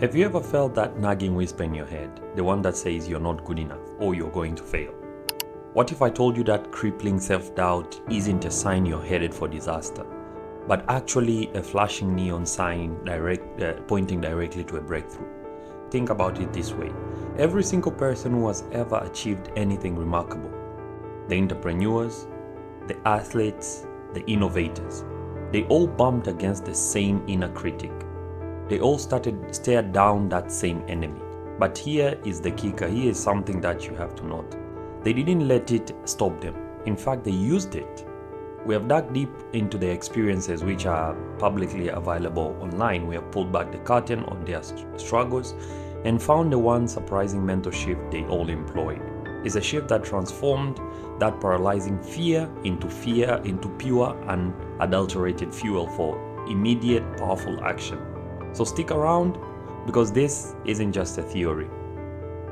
Have you ever felt that nagging whisper in your head, the one that says you're not good enough or you're going to fail? What if I told you that crippling self-doubt isn't a sign you're headed for disaster, but actually a flashing neon sign pointing directly to a breakthrough? Think about it this way. Every single person who has ever achieved anything remarkable, the entrepreneurs, the athletes, the innovators, they all bumped against the same inner critic. They all stared down that same enemy. But here is the kicker. Here is something that you have to note. They didn't let it stop them. In fact, they used it. We have dug deep into their experiences, which are publicly available online. We have pulled back the curtain on their struggles and found the one surprising mental shift they all employed. It's a shift that transformed that paralyzing fear into pure and unadulterated fuel for immediate, powerful action. So stick around, because this isn't just a theory,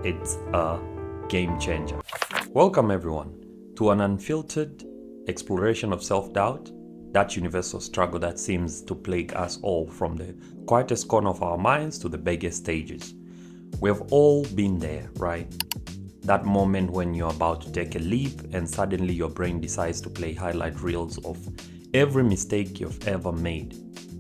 it's a game changer. Welcome everyone to an unfiltered exploration of self-doubt, that universal struggle that seems to plague us all, from the quietest corner of our minds to the biggest stages. We have all been there, right? That moment when you're about to take a leap and suddenly your brain decides to play highlight reels of every mistake you've ever made.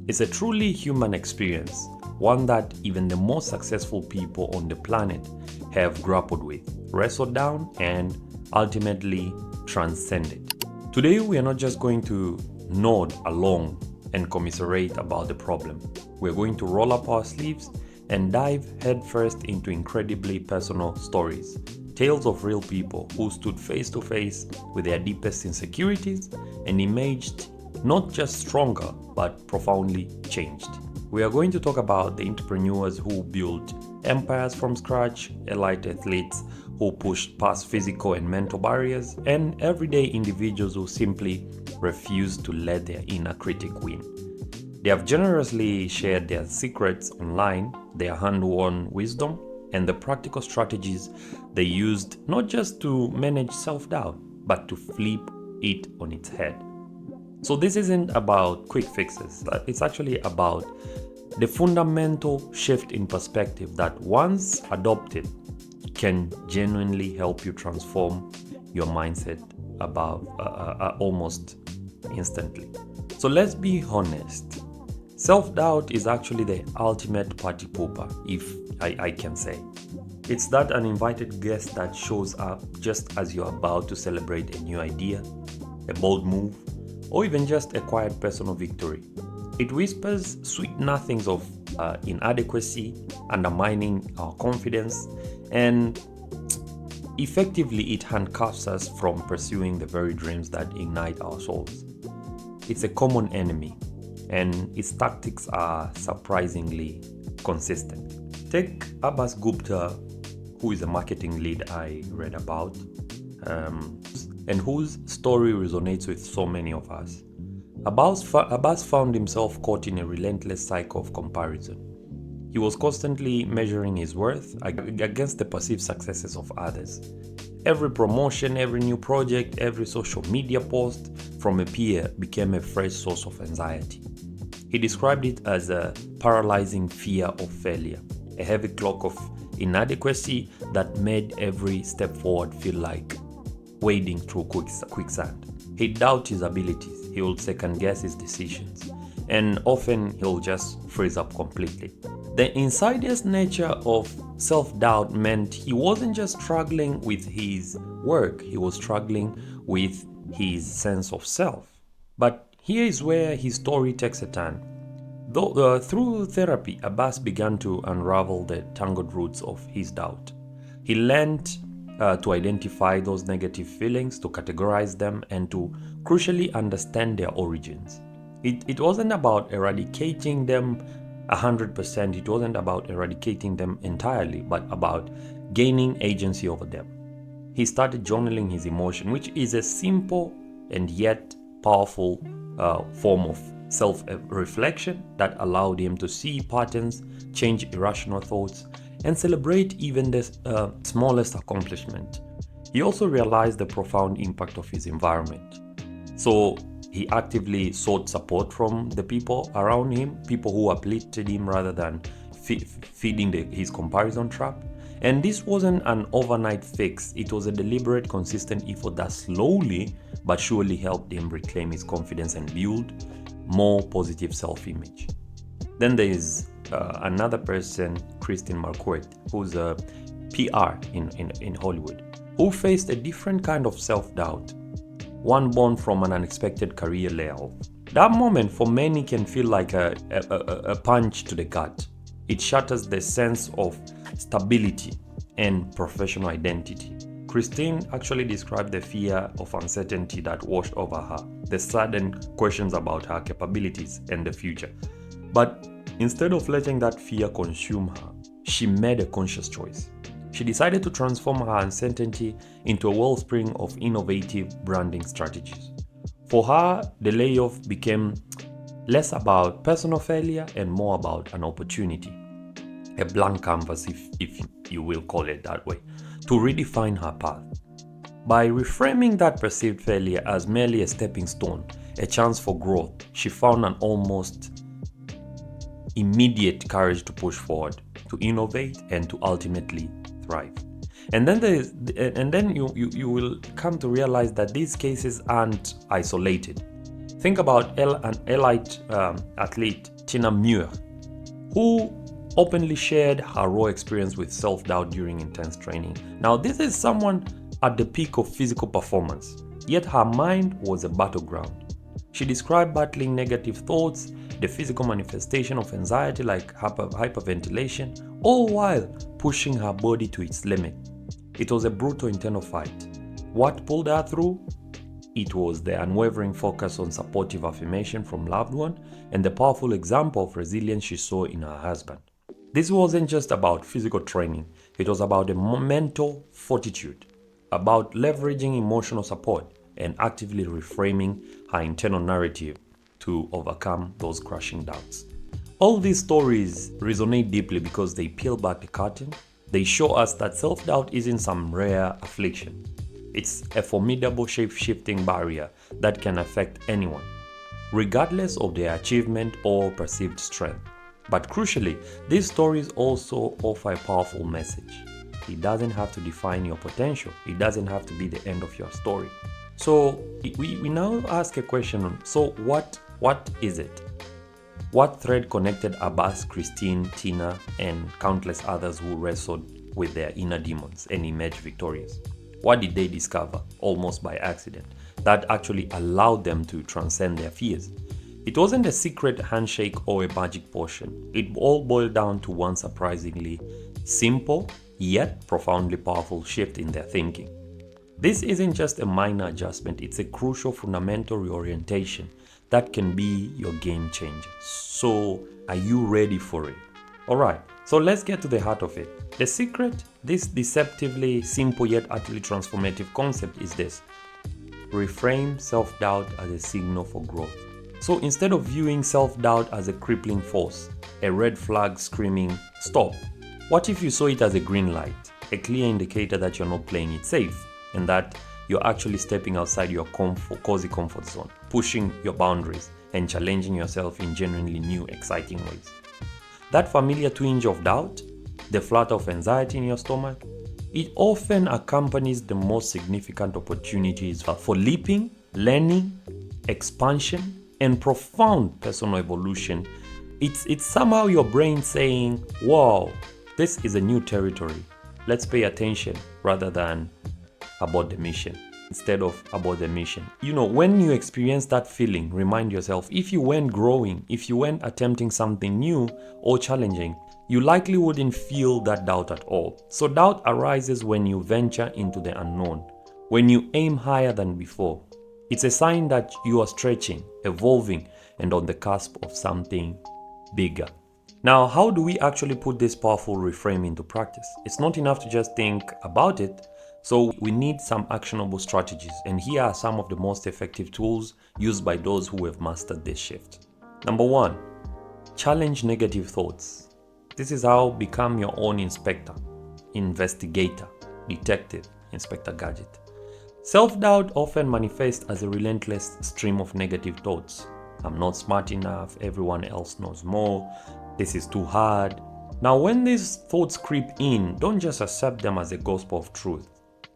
It's a truly human experience, one that even the most successful people on the planet have grappled with, wrestled down, and ultimately transcended. Today, we are not just going to nod along and commiserate about the problem. We're going to roll up our sleeves and dive headfirst into incredibly personal stories, tales of real people who stood face to face with their deepest insecurities and emerged not just stronger, but profoundly changed. We are going to talk about the entrepreneurs who built empires from scratch, elite athletes who pushed past physical and mental barriers, and everyday individuals who simply refused to let their inner critic win. They have generously shared their secrets online, their hand-won wisdom, and the practical strategies they used not just to manage self-doubt, but to flip it on its head. So this isn't about quick fixes. It's actually about the fundamental shift in perspective that, once adopted, can genuinely help you transform your mindset almost instantly. So let's be honest. Self-doubt is actually the ultimate party pooper, if I can say. It's that uninvited guest that shows up just as you're about to celebrate a new idea, a bold move, or even just a quiet personal victory. It whispers sweet nothings of inadequacy, undermining our confidence, and effectively it handcuffs us from pursuing the very dreams that ignite our souls. It's a common enemy, and its tactics are surprisingly consistent. Take Abbas Gupta, who is a marketing lead I read about, and whose story resonates with so many of us. Abbas found himself caught in a relentless cycle of comparison. He was constantly measuring his worth against the perceived successes of others. Every promotion, every new project, every social media post from a peer became a fresh source of anxiety. He described it as a paralyzing fear of failure, a heavy cloak of inadequacy that made every step forward feel like wading through quicksand. He'd doubt his abilities, he would second guess his decisions, and often he'll just freeze up completely. The insidious nature of self-doubt meant he wasn't just struggling with his work, he was struggling with his sense of self. But here is where his story takes a turn. Through therapy, Abbas began to unravel the tangled roots of his doubt. He learned to identify those negative feelings, to categorize them, and to crucially understand their origins. It wasn't about eradicating them 100%, it wasn't about eradicating them entirely, but about gaining agency over them. He started journaling his emotion, which is a simple and yet powerful form of self-reflection that allowed him to see patterns, change irrational thoughts, and celebrate even the smallest accomplishment. He also realized the profound impact of his environment. So he actively sought support from the people around him, people who uplifted him rather than feeding his comparison trap. And this wasn't an overnight fix. It was a deliberate, consistent effort that slowly but surely helped him reclaim his confidence and build more positive self-image. Then there is another person, Christine Marquardt, who's a PR in Hollywood, who faced a different kind of self-doubt, one born from an unexpected career layoff. That moment for many can feel like a punch to the gut. It shatters the sense of stability and professional identity. Christine actually described the fear of uncertainty that washed over her, the sudden questions about her capabilities and the future. But instead of letting that fear consume her, she made a conscious choice. She decided to transform her uncertainty into a wellspring of innovative branding strategies. For her, the layoff became less about personal failure and more about an opportunity, a blank canvas, if you will call it that way, to redefine her path. By reframing that perceived failure as merely a stepping stone, a chance for growth, she found an almost immediate courage to push forward, to innovate, and to ultimately thrive. And then you will come to realize that these cases aren't isolated. Think about an elite athlete, Tina Muir, who openly shared her raw experience with self-doubt during intense training. Now, this is someone at the peak of physical performance, yet her mind was a battleground. She described battling negative thoughts, the physical manifestation of anxiety like hyperventilation, all while pushing her body to its limit. It was a brutal internal fight. What pulled her through? It was the unwavering focus on supportive affirmation from loved ones and the powerful example of resilience she saw in her husband. This wasn't just about physical training, it was about a mental fortitude, about leveraging emotional support and actively reframing her internal narrative to overcome those crushing doubts. All these stories resonate deeply because they peel back the curtain. They show us that self-doubt isn't some rare affliction. It's a formidable shape-shifting barrier that can affect anyone, regardless of their achievement or perceived strength. But crucially, these stories also offer a powerful message. It doesn't have to define your potential. It doesn't have to be the end of your story. So we now ask a question. So what is it? What thread connected Abbas, Christine, Tina, and countless others who wrestled with their inner demons and emerged victorious? What did they discover, almost by accident, that actually allowed them to transcend their fears? It wasn't a secret handshake or a magic potion. It all boiled down to one surprisingly simple, yet profoundly powerful shift in their thinking. This isn't just a minor adjustment, it's a crucial fundamental reorientation that can be your game changer. So, are you ready for it? Alright, so let's get to the heart of it. The secret, this deceptively simple yet utterly transformative concept is this: reframe self-doubt as a signal for growth. So instead of viewing self-doubt as a crippling force, a red flag screaming, stop, what if you saw it as a green light, a clear indicator that you're not playing it safe and that you're actually stepping outside your cozy comfort zone, pushing your boundaries and challenging yourself in genuinely new, exciting ways? That familiar twinge of doubt, the flutter of anxiety in your stomach, it often accompanies the most significant opportunities for leaping, learning, expansion, and profound personal evolution. It's somehow your brain saying, wow, this is a new territory. Let's pay attention rather than about the mission. Instead of about the mission. When you experience that feeling, remind yourself, if you weren't growing, if you weren't attempting something new or challenging, you likely wouldn't feel that doubt at all. So doubt arises when you venture into the unknown, when you aim higher than before. It's a sign that you are stretching, evolving, and on the cusp of something bigger. Now, how do we actually put this powerful reframe into practice? It's not enough to just think about it. So we need some actionable strategies, and here are some of the most effective tools used by those who have mastered this shift. Number 1, challenge negative thoughts. This is how become your own inspector, investigator, detective, Inspector Gadget. Self-doubt often manifests as a relentless stream of negative thoughts. I'm not smart enough, everyone else knows more, this is too hard. Now, when these thoughts creep in, don't just accept them as a gospel of truth.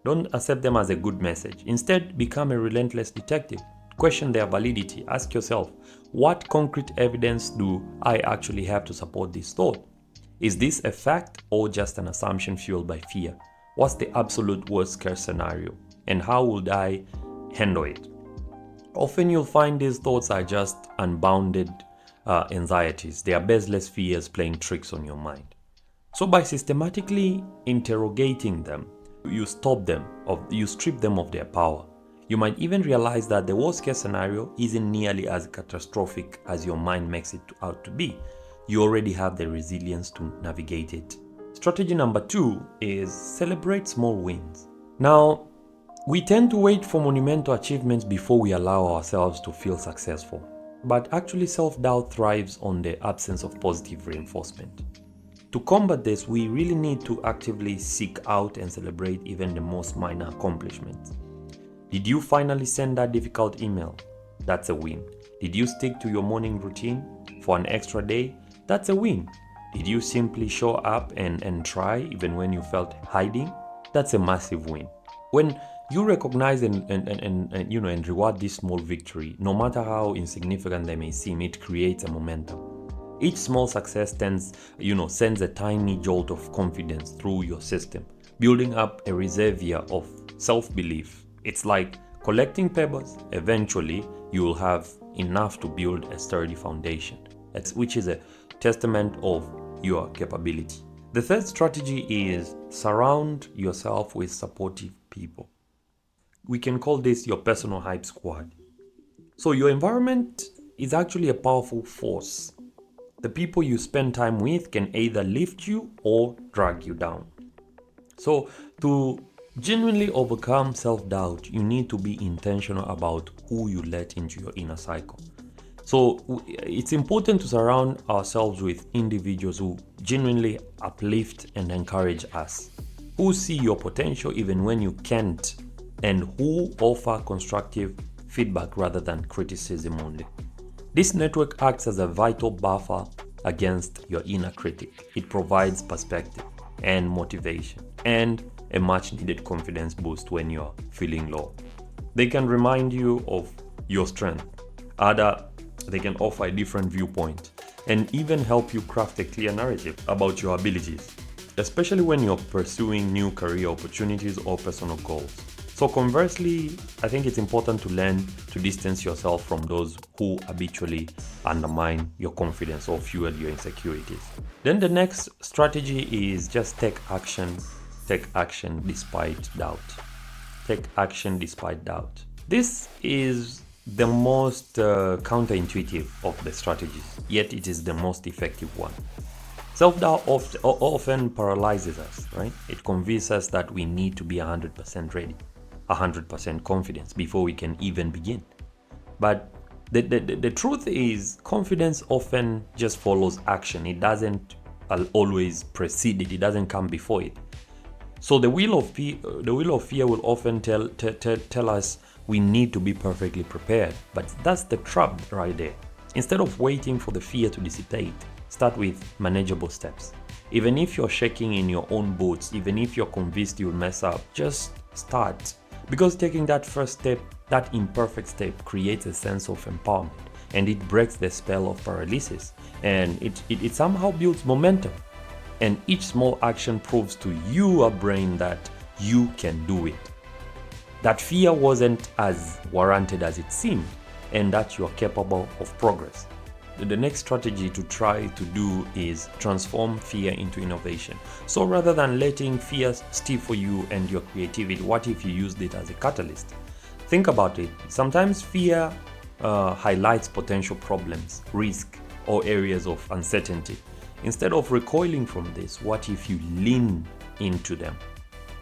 Don't accept them as a good message. Instead, become a relentless detective. Question their validity. Ask yourself, what concrete evidence do I actually have to support this thought? Is this a fact or just an assumption fueled by fear? What's the absolute worst case scenario? And how would I handle it? Often you'll find these thoughts are just unbounded anxieties. They are baseless fears playing tricks on your mind. So by systematically interrogating them, you strip them of their power. You might even realize that the worst case scenario isn't nearly as catastrophic as your mind makes it out to be. You already have the resilience to navigate it. Strategy number 2 is celebrate small wins. Now, we tend to wait for monumental achievements before we allow ourselves to feel successful. But actually, self-doubt thrives on the absence of positive reinforcement. To combat this, we really need to actively seek out and celebrate even the most minor accomplishments. Did you finally send that difficult email? That's a win. Did you stick to your morning routine for an extra day? That's a win. Did you simply show up and try even when you felt hiding? That's a massive win. When you recognize and reward this small victory, no matter how insignificant they may seem, it creates a momentum. Each small success sends a tiny jolt of confidence through your system, building up a reservoir of self-belief. It's like collecting pebbles. Eventually, you will have enough to build a sturdy foundation, which is a testament of your capability. The third strategy is surround yourself with supportive people. We can call this your personal hype squad. So your environment is actually a powerful force. The people you spend time with can either lift you or drag you down. So to genuinely overcome self-doubt, you need to be intentional about who you let into your inner cycle. So it's important to surround ourselves with individuals who genuinely uplift and encourage us, who see your potential even when you can't, and who offer constructive feedback rather than criticism only. This network acts as a vital buffer against your inner critic. It provides perspective and motivation and a much needed confidence boost when you're feeling low. They can remind you of your strength. They can offer a different viewpoint and even help you craft a clear narrative about your abilities, especially when you're pursuing new career opportunities or personal goals. So conversely, I think it's important to learn to distance yourself from those who habitually undermine your confidence or fuel your insecurities. Then the next strategy is just take action despite doubt. Take action despite doubt. This is the most counterintuitive of the strategies, yet it is the most effective one. Self-doubt often paralyzes us, right? It convinces us that we need to be 100% ready, 100% confidence before we can even begin. But the truth is, confidence often just follows action. It doesn't always precede it. It doesn't come before it. So the wheel of fear will often tell us we need to be perfectly prepared. But that's the trap right there. Instead of waiting for the fear to dissipate, start with manageable steps. Even if you're shaking in your own boots, even if you're convinced you'll mess up, just start. Because taking that first step, that imperfect step, creates a sense of empowerment, and it breaks the spell of paralysis, and it somehow builds momentum. And each small action proves to your brain that you can do it. That fear wasn't as warranted as it seemed, and that you're capable of progress. The next strategy to try to do is transform fear into innovation. So rather than letting fear stifle you and your creativity, what if you used it as a catalyst? Think about it. Sometimes fear highlights potential problems, risk, or areas of uncertainty. Instead of recoiling from this, what if you lean into them?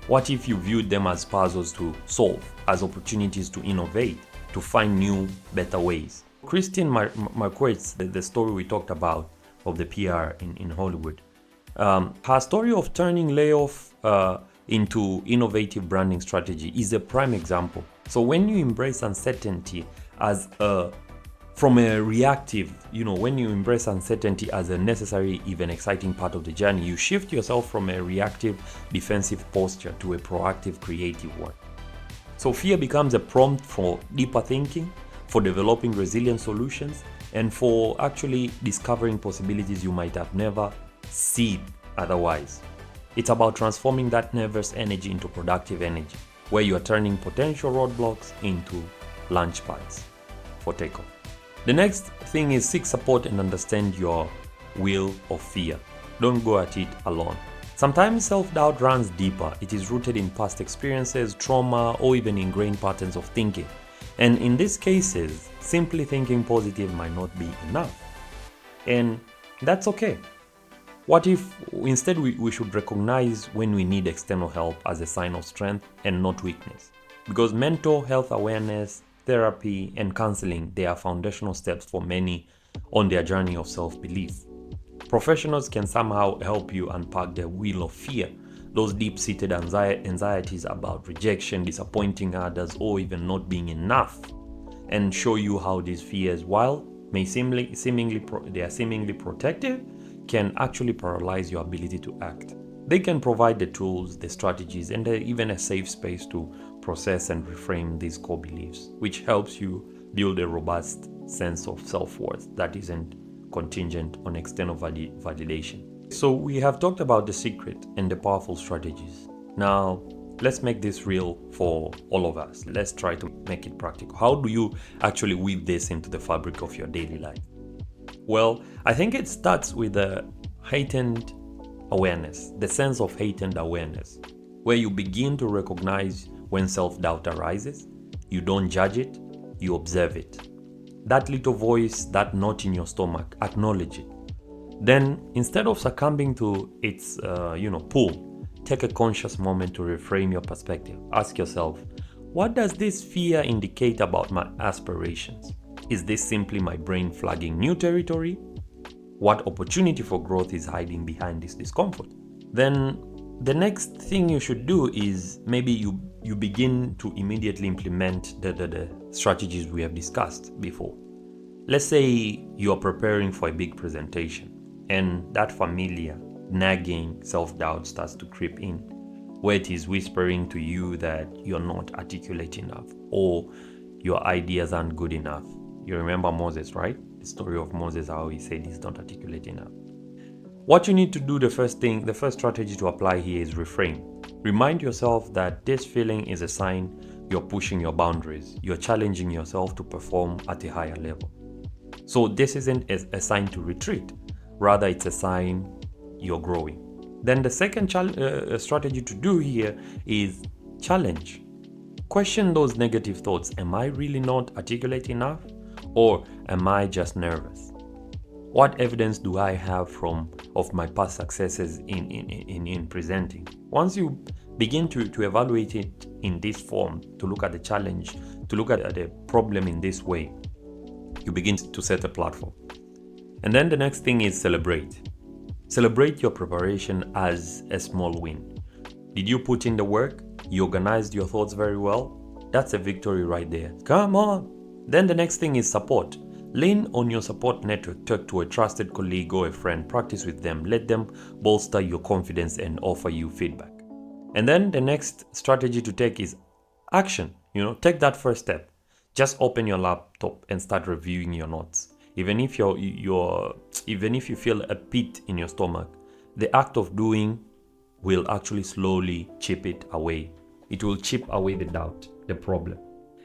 What if you viewed them as puzzles to solve, as opportunities to innovate, to find new, better ways? Christine Marquez, the story we talked about of the PR in Hollywood, her story of turning layoff into innovative branding strategy is a prime example. So when you embrace uncertainty as a from a reactive, when you embrace uncertainty as a necessary, even exciting part of the journey, you shift yourself from a reactive, defensive posture to a proactive, creative one. So fear becomes a prompt for deeper thinking, for developing resilient solutions, and for actually discovering possibilities you might have never seen otherwise. It's about transforming that nervous energy into productive energy, where you are turning potential roadblocks into launch pads for takeoff. The next thing is seek support and understand your will of fear. Don't go at it alone. Sometimes self-doubt runs deeper. It is rooted in past experiences, trauma, or even ingrained patterns of thinking. And in these cases, simply thinking positive might not be enough. And that's okay. What if instead we should recognize when we need external help as a sign of strength and not weakness? Because mental health awareness, therapy, and counseling, they are foundational steps for many on their journey of self-belief. Professionals can somehow help you unpack the wheel of fear, those deep-seated anxieties about rejection, disappointing others, or even not being enough, and show you how these fears, while they are seemingly protective, can actually paralyze your ability to act. They can provide the tools, the strategies, and even a safe space to process and reframe these core beliefs, which helps you build a robust sense of self-worth that isn't contingent on external validation. So we have talked about the secret and the powerful strategies. Now, let's make this real for all of us. Let's try to make it practical. How do you actually weave this into the fabric of your daily life? Well, I think it starts with a heightened awareness, the sense of heightened awareness, where you begin to recognize when self-doubt arises. You don't judge it, you observe it. That little voice, that knot in your stomach, acknowledge it. Then, instead of succumbing to its pull, take a conscious moment to reframe your perspective. Ask yourself, what does this fear indicate about my aspirations? Is this simply my brain flagging new territory? What opportunity for growth is hiding behind this discomfort? Then the next thing you should do is maybe you begin to immediately implement the strategies we have discussed before. Let's say you are preparing for a big presentation and that familiar nagging self-doubt starts to creep in, where it is whispering to you that you're not articulate enough or your ideas aren't good enough. You remember Moses, right? The story of Moses, how he said he's not articulate enough. What you need to do, the first strategy to apply here is reframe. Remind yourself that this feeling is a sign you're pushing your boundaries. You're challenging yourself to perform at a higher level. So this isn't a sign to retreat. Rather, it's a sign you're growing. Then the second strategy to do here is challenge. Question those negative thoughts. Am I really not articulate enough? Or am I just nervous? What evidence do I have of my past successes in presenting? Once you begin to evaluate it in this form, to look at the challenge, to look at the problem in this way, you begin to set a platform. And then the next thing is celebrate. Celebrate your preparation as a small win. Did you put in the work? You organized your thoughts very well? That's a victory right there. Come on. Then the next thing is support. Lean on your support network. Talk to a trusted colleague or a friend. Practice with them. Let them bolster your confidence and offer you feedback. And then the next strategy to take is action. Take that first step. Just open your laptop and start reviewing your notes. Even if you feel a pit in your stomach, the act of doing will actually slowly chip it away. It will chip away the doubt, the problem.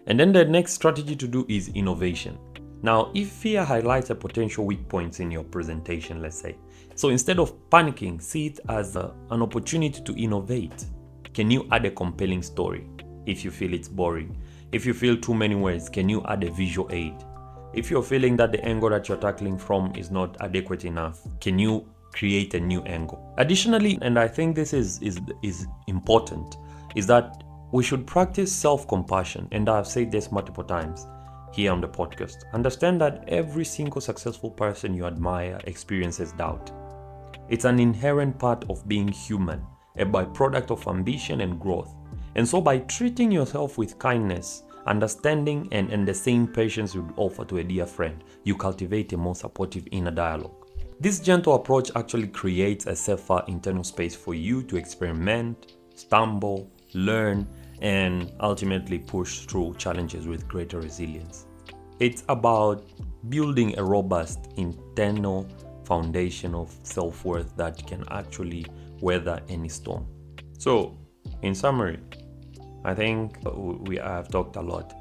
And then the next strategy to do is innovation. Now, if fear highlights a potential weak points in your presentation, let's say, so instead of panicking, see it as an opportunity to innovate. Can you add a compelling story if you feel it's boring? If you feel too many words, can you add a visual aid? If you're feeling that the angle that you're tackling from is not adequate enough, can you create a new angle? Additionally, and I think this is important, is that we should practice self-compassion. And I've said this multiple times here on the podcast. Understand that every single successful person you admire experiences doubt. It's an inherent part of being human, a byproduct of ambition and growth. And so by treating yourself with kindness, understanding and the same patience you would offer to a dear friend. You cultivate a more supportive inner dialogue. This gentle approach actually creates a safer internal space for you to experiment, stumble, learn, and ultimately push through challenges with greater resilience. It's about building a robust internal foundation of self-worth that can actually weather any storm. So, in summary, I think we have talked a lot.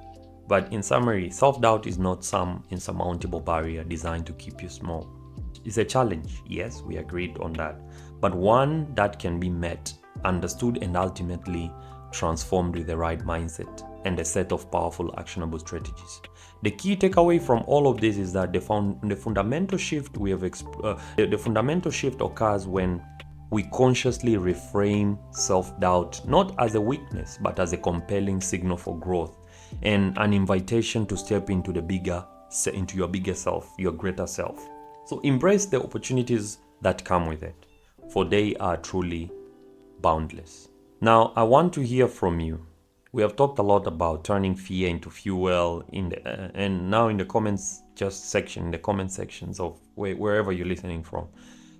But in summary, self-doubt is not some insurmountable barrier designed to keep you small. It's a challenge, yes, we agreed on that, but one that can be met, understood, and ultimately transformed with the right mindset and a set of powerful, actionable strategies. The key takeaway from all of this is that the fundamental shift the fundamental shift occurs when we consciously reframe self-doubt not as a weakness, but as a compelling signal for growth and an invitation to step into your bigger self, your greater self. So embrace the opportunities that come with it, for they are truly boundless. Now, I want to hear from you. We have talked a lot about turning fear into fuel and now in the comment sections of wherever you're listening from.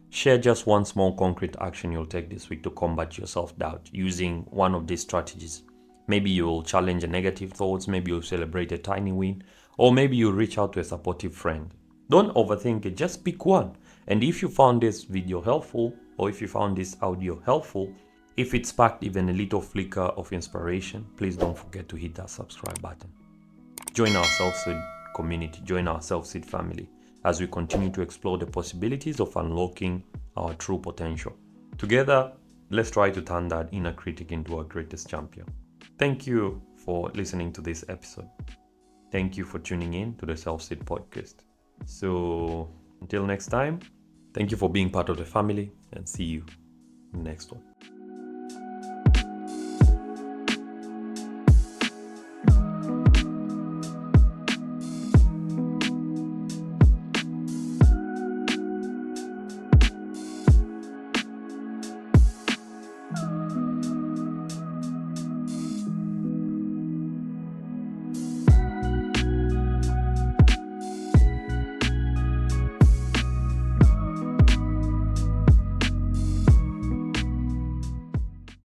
Share just one small concrete action you'll take this week to combat your self-doubt using one of these strategies. Maybe you'll challenge the negative thoughts, maybe you'll celebrate a tiny win, or maybe you'll reach out to a supportive friend. Don't overthink it, just pick one. And if you found this video helpful, or if you found this audio helpful, if it sparked even a little flicker of inspiration, please don't forget to hit that subscribe button. Join our SelfSeed community, join our SelfSeed family as we continue to explore the possibilities of unlocking our true potential. Together, let's try to turn that inner critic into our greatest champion. Thank you for listening to this episode. Thank you for tuning in to the SelfSeed podcast. So until next time, thank you for being part of the family and see you in the next one.